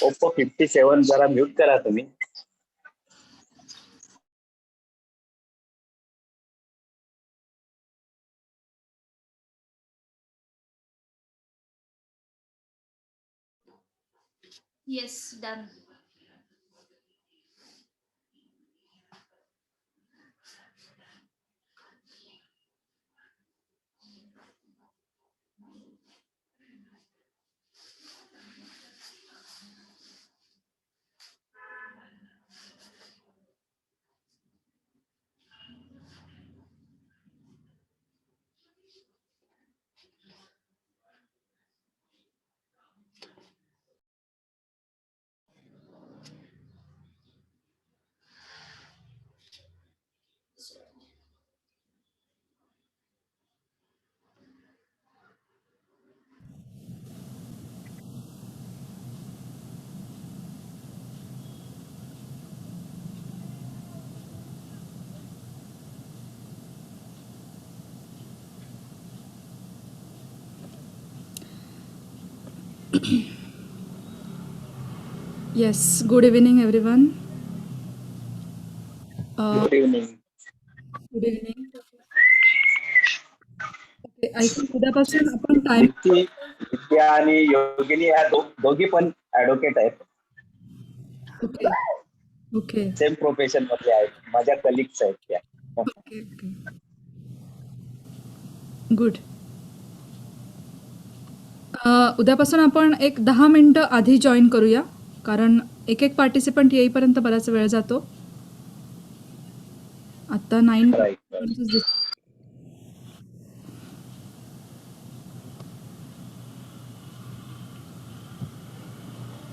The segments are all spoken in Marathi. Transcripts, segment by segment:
Oppo 57 जरा म्यूट करा तुम्ही. Yes, done. Yes, good evening, everyone. Good evening. Good evening. Okay, I think उद्यापासून आपण टाइम. विद्या आणि योगिनी ह्या दोघी पण ऍडव्होकेट आहेत. ओके ओके सेम प्रोफेशन मध्ये आहेत. माझ्या कलिग्स आहेत त्या. Okay okay good. उद्यापासून आपण एक 10 मिनटं आधी जॉईन करूया, कारण एक एक पार्टिसिपंट येईपर्यंत बराच वेळ जातो. आता 9. Right.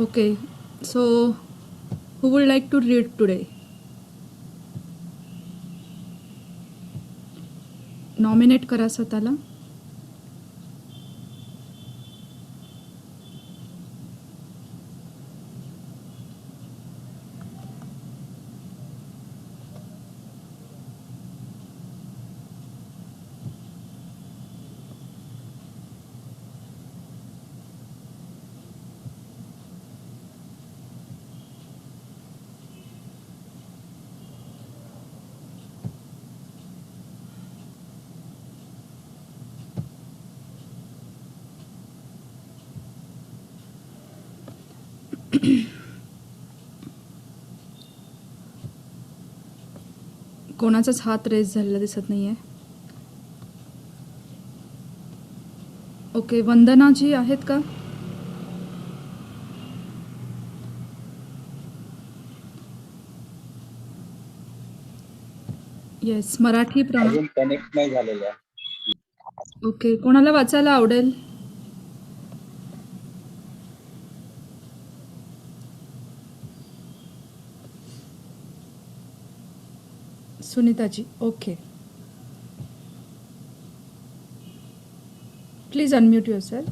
Okay, so who would like to read today? Nominate करा स्वतःला. कोणाचाच हात रेस झालेला दिसत नाही आहे. ओके, वंदनाजी आहेत का? येस, मराठी अजून कनेक्ट नाही झालेल्या. ओके, कोणाला वाचायला आवडेल? Sunitaji, okay. Please unmute yourself.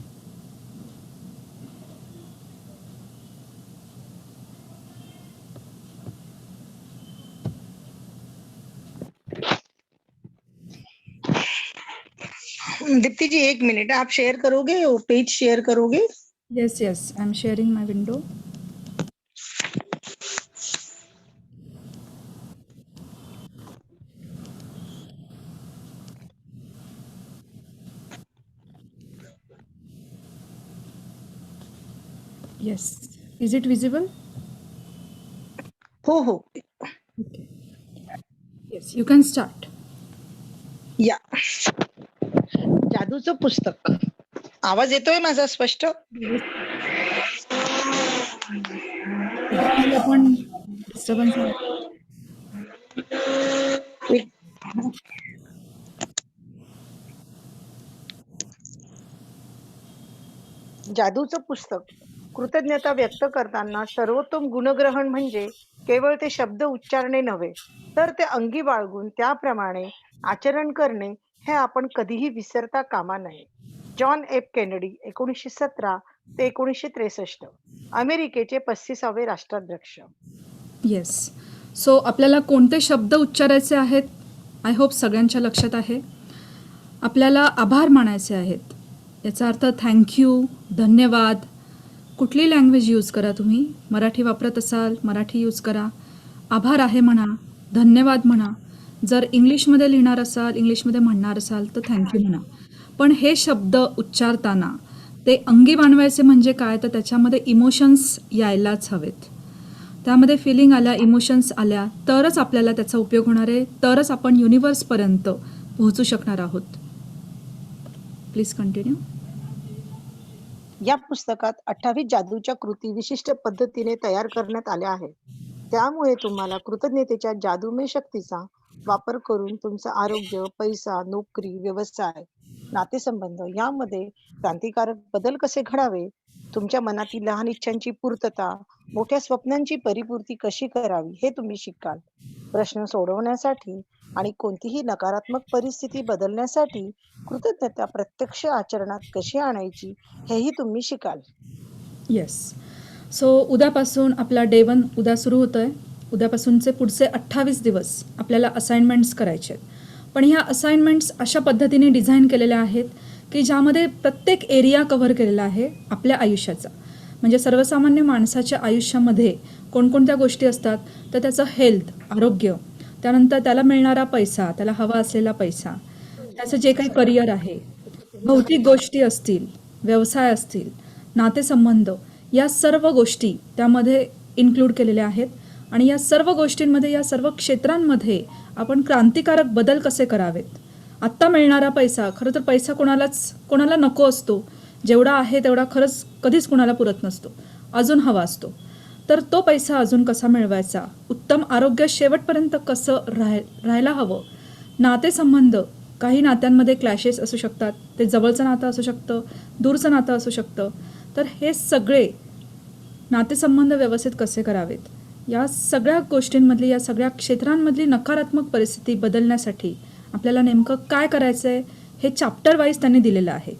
Dipti ji 1 minute, आप शेयर करोगे, वो पेज शेयर करोगे? Yes yes, I am sharing my window. Yes, is it visible? हो हो. Okay, yes, you can start. Yeah. जादूचं पुस्तक. आवाज येतोय माझा स्पष्ट? आपण डिस्टर्बन्स. जादूचं पुस्तक. कृतज्ञता व्यक्त करताना सर्वोत्तम गुणग्रहण म्हणजे केवळ ते शब्द उच्चारणे नव्हे, तर ते अंगी बाळगून त्याप्रमाणे आचरण करणे हे आपण कधीही विसरता कामा नये. जॉन एफ केनेडी 1917 ते 1963, अमेरिकेचे 35वे राष्ट्राध्यक्ष. येस, सो आपल्याला कोणते शब्द उच्चारायचे आहेत? आय होप सगळ्यांच्या लक्षात आहे. आपल्याला आभार मानायचे आहेत. याचा अर्थ थँक्यू, धन्यवाद, कुठली लँग्वेज यूज करा तुम्ही. मराठी वापरत असाल मराठी यूज करा. आभार आहे म्हणा, धन्यवाद म्हणा. जर इंग्लिशमध्ये लिहिणार असाल, इंग्लिशमध्ये म्हणणार असाल तर थँक्यू म्हणा. पण हे शब्द उच्चारताना ते अंगी बाणवायचे म्हणजे काय, तर त्याच्यामध्ये इमोशन्स यायलाच हवेत. त्यामध्ये फिलिंग आल्या, इमोशन्स आल्या तरच आपल्याला त्याचा उपयोग होणार आहे, तरच आपण युनिवर्सपर्यंत पोहोचू शकणार आहोत. Please continue. या पुस्तकात 28 जादूच्या कृती विशिष्ट पद्धतीने तयार करण्यात आल्या आहेत. त्यामुळे तुम्हाला कृतज्ञतेच्या जादूमय शक्तीचा वापर करून तुमचं आरोग्य, पैसा, नोकरी, व्यवसाय, नातेसंबंध यामध्ये क्रांतिकारक बदल कसे घडावे, तुमच्या मनातील लहान इच्छांची पूर्तता, मोठ्या स्वप्नांची परिपूर्ती कशी करावी हे तुम्ही शिकाल. प्रश्न सोडवण्यासाठी आणि कोणतीही नकारात्मक परिस्थिती बदलण्यासाठी कृतज्ञता प्रत्यक्ष आचरणात कशी आणायची हेही तुम्ही शिकाल. येस. सो उद्यापासून आपला डे 1 उद्या सुरू होतो आहे. उद्यापासूनचे पुढचे 28 दिवस आपल्याला असाइनमेंट्स करायचे आहेत. पण ह्या असाइनमेंट्स अशा पद्धतीने डिझाईन केलेल्या आहेत की ज्यामध्ये प्रत्येक एरिया कव्हर केलेला आहे आपल्या आयुष्याचा. म्हणजे सर्वसामान्य माणसाच्या आयुष्यामध्ये कोणकोणत्या गोष्टी असतात, तर त्याचं हेल्थ, आरोग्य, त्यानंतर त्याला मिळणारा पैसा, त्याला हवा असलेला पैसा, त्याचं जे काही करिअर आहे, भौतिक गोष्टी असतील, व्यवसाय असतील, नातेसंबंध, या सर्व गोष्टी त्यामध्ये इन्क्लूड केलेल्या आहेत. आणि या सर्व गोष्टींमध्ये, या सर्व क्षेत्रांमध्ये आपण क्रांतिकारक बदल कसे करावेत. आत्ता मिळणारा पैसा, खरं तर पैसा कोणाला नको असतो. जेवढा आहे तेवढा खरंच कधीच कोणाला पुरत नसतो, अजून हवा असतो. तर तो पैसा अजून कसा मिळवायचा, उत्तम आरोग्य शेवटपर्यंत कसं राहायला हवं, नातेसंबंध, काही नात्यांमध्ये क्लॅशेस असू शकतात, ते जवळचं नातं असू शकतं, दूरचं नातं असू शकतं. तर हे सगळे नातेसंबंध व्यवस्थित कसे करावेत, या सगळ्या गोष्टींमधली, या सगळ्या क्षेत्रांमधली नकारात्मक परिस्थिती बदलण्यासाठी आपल्याला नेमकं काय करायचं आहे हे चॅप्टर वाईज त्यांनी दिलेलं आहे.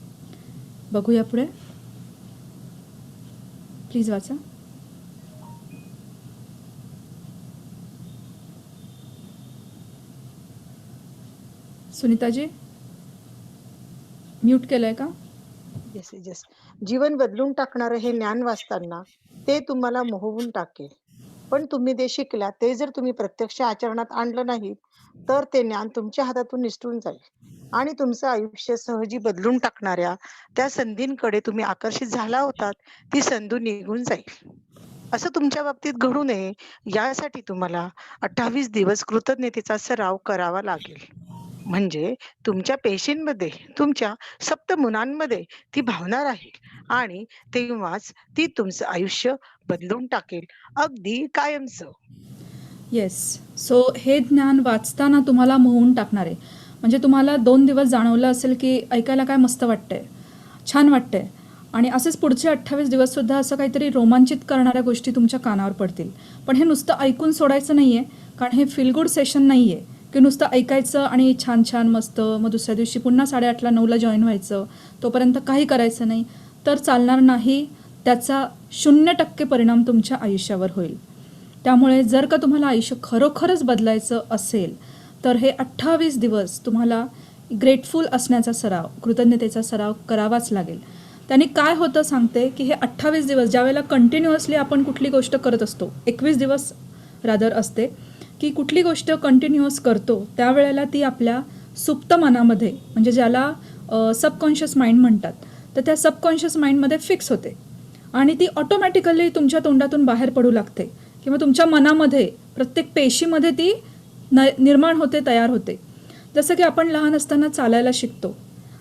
बघूया पुढे. प्लीज वाचा. सुनीताजी म्यूट केलंय का? Yes yes. जीवन बदलून टाकणारं हे ज्ञान वाचताना ते तुम्हाला मोहवून टाकेल. पण तुम्ही ते शिकला ते जर तुम्ही प्रत्यक्ष आचरणात आणलं नाही तर ते ज्ञान तुमच्या हातातून निसटून जाईल आणि तुमचं आयुष्य सहजी बदलून टाकणाऱ्या त्या संधींकडे तुम्ही आकर्षित झाला होतात ती संधी निघून जाईल. असं तुमच्या बाबतीत घडू नये यासाठी तुम्हाला 28 दिवस कृतज्ञतेचा सराव करावा लागेल. म्हणजे तुमच्या पेशींमध्ये, तुमच्या सप्तमुनांमध्ये ती भावना राहील आणि तेव्हाच ती तुमचं आयुष्य बदलून टाकेल, अगदी कायमचं. येस. सो हे ज्ञान वाचताना तुम्हाला मोहून टाकणार आहे. म्हणजे तुम्हाला 2 दिवस जाणवलं असेल की ऐकायला काय मस्त वाटतंय, छान वाटतंय, आणि असेच पुढचे 28 दिवससुद्धा असं काहीतरी रोमांचित करणाऱ्या गोष्टी तुमच्या कानावर पडतील. पण हे नुसतं ऐकून सोडायचं नाही आहे, कारण हे फील गुड सेशन नाही आहे की नुसतं ऐकायचं आणि छान छान मस्त, मग दुसऱ्या दिवशी पुन्हा 8:30ला 9ला जॉईन व्हायचं, तोपर्यंत काही करायचं नाही तर चालणार नाही. त्याचा 0% परिणाम तुमच्या आयुष्यावर होईल. त्यामुळे जर का तुम्हाला आयुष्य खरोखरच बदलायचं असेल तर हे 28 दिवस तुम्हाला ग्रेटफुल असण्याचा सराव, कृतज्ञतेचा सराव करावाच लागेल. त्यांनी काय होतं सांगते की हे 28 दिवस ज्यावेळेला कंटिन्युअसली आपण कुठली गोष्ट करत असतो, 21 दिवस रादर असते की कुठली गोष्ट कंटिन्युअस करतो त्यावेळेला ती आपल्या सुप्त मनामध्ये, म्हणजे ज्याला सबकॉन्शियस माइंड म्हणतात, तर त्या सबकॉन्शियस माइंडमध्ये फिक्स होते आणि ती ऑटोमॅटिकली तुमच्या तोंडातून बाहेर पडू लागते किंवा तुमच्या मनामध्ये, प्रत्येक पेशीमध्ये ती निर्माण होते, तयार होते. जसं की आपण लहान असताना चालायला शिकतो.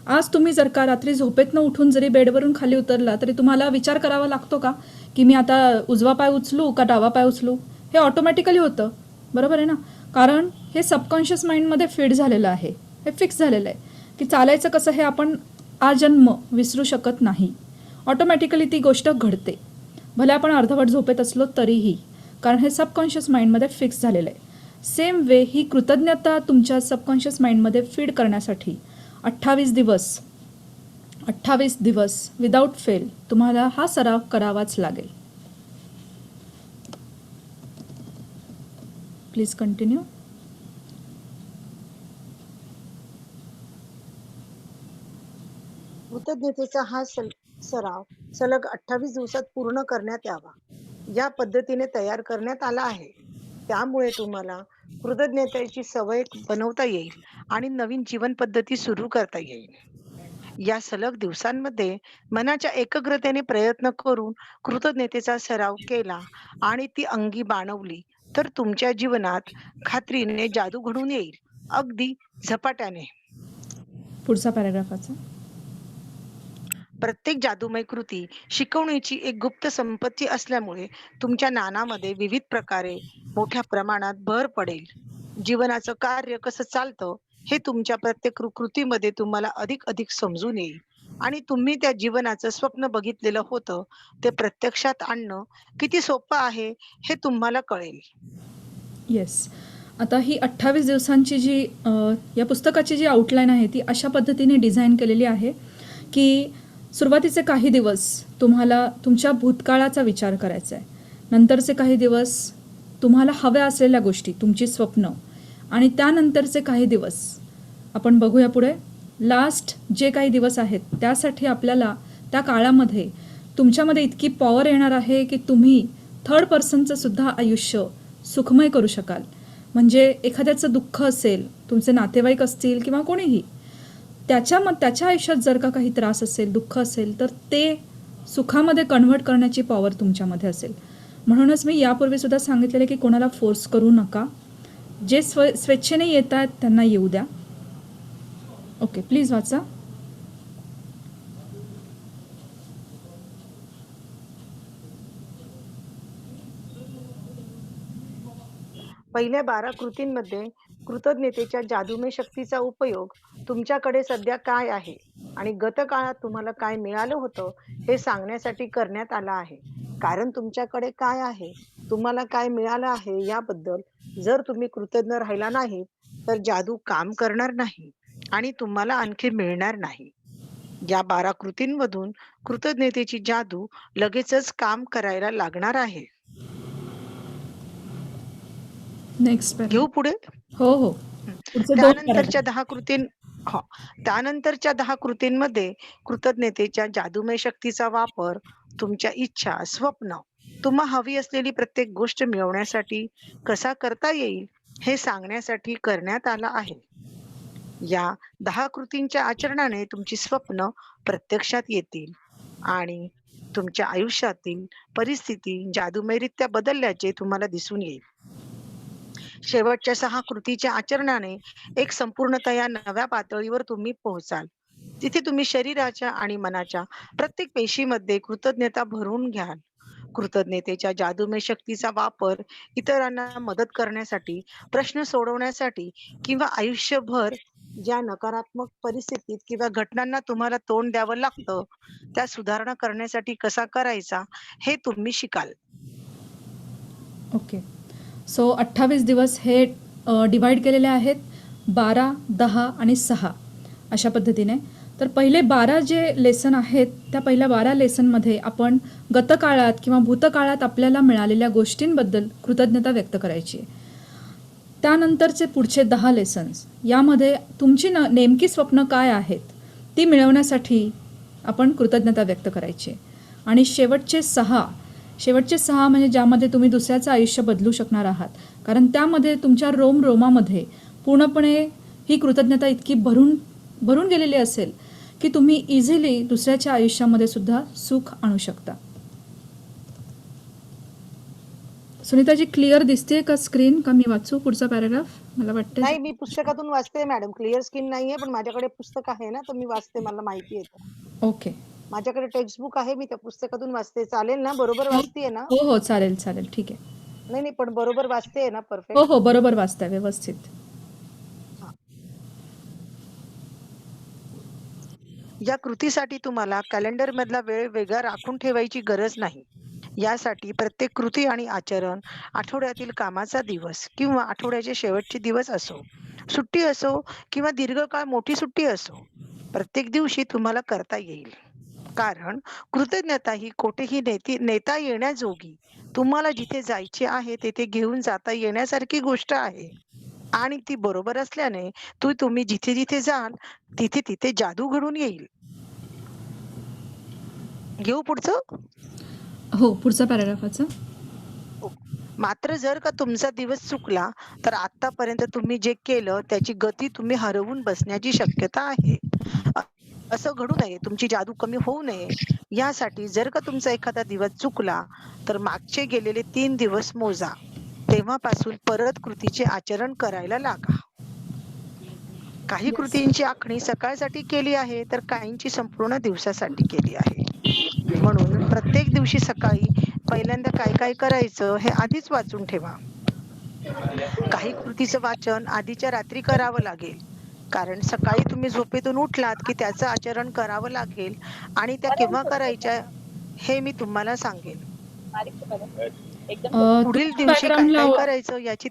आज तुम्ही जर का रात्री झोपेतनं उठून जरी बेडवरून खाली उतरला तरी तुम्हाला विचार करावा लागतो का की मी आता उजवा पाय उचलू का डावा पाय उचलू. हे ऑटोमॅटिकली होतं, बरोबर आहे ना. कारण हे सबकॉन्शियस माइंडमध्ये फीड झालेलं आहे, हे फिक्स झालेलं आहे की चालायचं कसं हे आपण आजन्म विसरू शकत नाही. ऑटोमॅटिकली ती गोष्ट घडते, भले आपण अर्धवट झोपेत असलो तरीही, कारण हे सबकॉन्शियस माइंडमध्ये फिक्स झालेलं आहे. सेम वे ही कृतज्ञता तुमच्या सबकॉन्शियस माइंडमध्ये फीड करण्यासाठी 28 दिवस विदाऊट फेल तुम्हाला हा सराव करावाच लागेल. Please continue. कृतज्ञतेचा हा सराव सलग 28 दिवसात पूर्ण करण्यात यावा. या पद्धतीने तयार करण्यात आला आहे. त्यामुळे तुम्हाला कृतज्ञतेची सवय बनवता येईल आणि नवीन जीवन पद्धती सुरू करता येईल. या सलग दिवसांमध्ये मनाच्या एकाग्रतेने प्रयत्न करून कृतज्ञतेचा सराव केला आणि ती अंगी बाणवली तर तुमच्या जीवनात खात्रीने जादू घडून येईल. अगदी झपाट्याने. पुढचा पॅराग्राफ वाचा. प्रत्येक जादूमय कृती शिकवण्याची एक गुप्त संपत्ती असल्यामुळे तुमच्या ज्ञानामध्ये विविध प्रकारे मोठ्या प्रमाणात भर पडेल. जीवनाचं कार्य कसं चालतं हे तुमच्या प्रत्येक कृतीमध्ये तुम्हाला अधिक अधिक समजून येईल आणि तुम्ही त्या जीवनाचं स्वप्न बघितलेलं होतं ते प्रत्यक्षात आणणं किती सोपं आहे हे तुम्हाला कळेल. येस. आता ही 28 दिवसांची जी या पुस्तकाची जी आउटलाईन आहे ती अशा पद्धतीने डिझाईन केलेली आहे की सुरुवातीचे काही दिवस तुम्हाला तुमच्या भूतकाळाचा विचार करायचा आहे. नंतरचे काही दिवस तुम्हाला हव्या असलेल्या गोष्टी, तुमची स्वप्न, आणि त्यानंतरचे काही दिवस आपण बघूया पुढे. लास्ट जे काही दिवस आहेत त्यासाठी आपल्याला त्या काळामध्ये तुमच्यामध्ये इतकी पॉवर येणार आहे की तुम्ही थर्ड पर्सनचं सुद्धा आयुष्य सुखमय करू शकाल. म्हणजे एखाद्याचं दुःख असेल, तुमचे नातेवाईक असतील किंवा कोणीही, त्याच्या आयुष्यात जर का काही त्रास असेल, दुःख असेल, तर ते सुखामध्ये कन्व्हर्ट करण्याची पॉवर तुमच्यामध्ये असेल. म्हणूनच मी यापूर्वी सुद्धा सांगितलेलं की कोणाला फोर्स करू नका. जे स्वेच्छेने येत आहेत त्यांना येऊ द्या. ओके, प्लीज वाचा. पहिल्या 12 कृतींमध्ये कृतज्ञतेच्या जादूमय शक्तीचा उपयोग तुमच्याकडे सध्या काय आहे आणि गतकाळात तुम्हाला काय मिळालं होतं हे सांगण्यासाठी करण्यात आला आहे. कारण तुमच्याकडे काय आहे, तुम्हाला काय मिळालं आहे याबद्दल जर तुम्ही कृतज्ञ राहिला नाही, तर जादू काम करणार नाही आणि तुम्हाला आणखी मिळणार नाही. या 12 कृतींमधून कृतज्ञतेची जादू लगेचच काम करायला लागणार आहे. नेक्स्ट घेऊ पॅराग्राफ. पुढे? हो हो, हं. पुढचे 2 त्यानंतरच्या पॅराग्राफ. 10 कृतीं हो. त्यानंतरच्या 10 कृतींमध्ये कृतज्ञतेच्या जादूमय शक्तीचा वापर तुमच्या इच्छा, स्वप्न, तुम्हाला हवी असलेली प्रत्येक गोष्ट मिळवण्यासाठी कसा करता येईल, हे सांगण्यासाठी करण्यात आला आहे. या 10 कृतींच्या आचरणाने तुमची स्वप्न प्रत्यक्षात येतील आणि तुमच्या आयुष्यातील परिस्थिती जादूमयरित्या बदलल्याचे तुम्हाला दिसून येईल. शेवटच्या 6 कृतीच्या आचरणाने एक संपूर्णतया नव्या पातळीवर तुम्ही पोहोचाल. तिथे तुम्ही शरीराच्या आणि मनाच्या प्रत्येक पेशीमध्ये कृतज्ञता भरून घ्याल. कृतज्ञतेच्या जादूमय शक्तीचा वापर इतरांना मदत करण्यासाठी, प्रश्न सोडवण्यासाठी किंवा आयुष्यभर ज्या नकारात्मक परिस्थितीत किंवा घटनांना तुम्हाला तोंड द्यावं लागतं, त्या सुधारणा करण्यासाठी कसा करायचा हे तुम्ही शिकाल. ओके. सो 28 दिवस हे डिवाईड केलेले आहेत 12, 10 आणि 6 अशा पद्धतीने. तर पहिले 12 जे लेसन आहेत त्या पहिल्या 12 लेसनमध्ये आपण गतकाळात किंवा भूतकाळात आपल्याला मिळालेल्या गोष्टींबद्दल कृतज्ञता व्यक्त करायची आहे. त्यानंतरचे पुढचे 10 लेसन्स यामध्ये तुमची नेमकी स्वप्न काय आहेत ती मिळवण्यासाठी आपण कृतज्ञता व्यक्त करायची आहे. आणि शेवटचे 6 म्हणजे ज्यामध्ये तुम्ही दुसऱ्याचं आयुष्य बदलू शकणार आहात. कारण त्यामध्ये तुमच्या रोमामध्ये पूर्णपणे ही कृतज्ञता इतकी भरून गेलेली असेल की तुम्ही इझिली दुसऱ्याच्या आयुष्यामध्ये सुद्धा सुख आणू शकता. सुनीताजी, क्लिअर दिसते का स्क्रीन? का मी वाचू पुढचा पॅराग्राफ? मला वाटतं नाही, मी पुस्तकातून वाचते मॅडम. क्लिअर स्क्रीन नाहीये, पण माझ्याकडे पुस्तक आहे ना, तर मी वाचते. मला माहिती आहे ते. ओके. माझ्याकडे टेक्स्ट बुक आहे. मी त्या पुस्तकातून वाचते. चालेल ना? बरोबर हो वाचतेय ना? हो हो, चालेल चालेल, ठीक आहे. नाही, नाही, पण बरोबर वाचतेय ना? हो परफेक्ट? हो, बरोबर वाचताय, व्यवस्थित. हां. या कृतीसाठी तुम्हाला कॅलेंडरमधला वेळ वेगळा राखून ठेवायची गरज नाही. यासाठी प्रत्येक कृती आणि आचरण आठवड्यातील कामाचा दिवस किंवा आठवड्याचे शेवटचे दिवस असो, सुट्टी असो किंवा दीर्घकाळ मोठी सुट्टी असो, प्रत्येक दिवशी तुम्हाला करता येईल. कारण कृतज्ञता ही कोठेही नेता येण्याजोगी, तुम्हाला जिथे जायचे आहे तेथे घेऊन जाता येण्यासारखी गोष्ट आहे आणि ती बरोबर असल्याने तुम्ही जिथे जिथे जाल तिथे तिथे जादू घडून येईल. घेऊ पुढचं. हो, पुढचा पॅराग्राफाचा. मात्र जर का तुमचा दिवस चुकला तर आतापर्यंत तुम्ही जे केलं त्याची गती तुम्ही हरवून बसण्याची शक्यता आहे. अ- असं घडू नये, तुमची जादू कमी होऊ नये यासाठी जर का तुमचा एखादा दिवस चुकला तर मागचे गेलेले 3 दिवस मोजा. तेव्हापासून परत कृतीचे आचरण करायला लागा. काही येस. कृतींची आखणी सकाळसाठी केली आहे तर काहींची संपूर्ण दिवसासाठी केली आहे. म्हणून प्रत्येक दिवशी सकाळी पहिल्यांदा काय काय करायचं हे आधीच वाचून ठेवा. काही कृतीचं वाचन आधीच्या रात्री करावं लागेल, कारण सकाळी तुम्ही झोपेतून उठलात की त्याचं आचरण करावं लागेल आणि त्या केव्हा करायच्या हे मी तुम्हाला सांगेन. पुढील तुमच्या दिवशी काय बॅकग्राऊंडला काय करायचं याची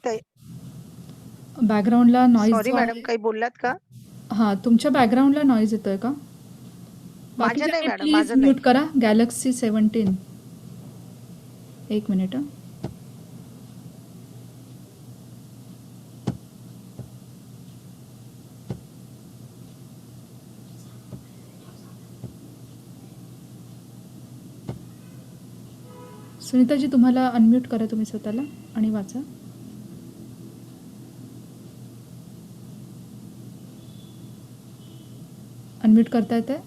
बॅकग्राऊंडला नॉईज सॉरी जो मॅडम, आहे. काही बोललात का? हां, तुमच्या बॅकग्राऊंडला नॉईज येतोय का? माझ्या नाही बाकीच्यांनी मॅडम, प्लीज माझं नाही. म्यूट करा. गॅलेक्सी 17. एक मिनिट हं. सुनीताजी, तुम्हाला अनम्यूट करा तुम्ही स्वतःला आणि वाचा. अनम्यूट करता येतंय?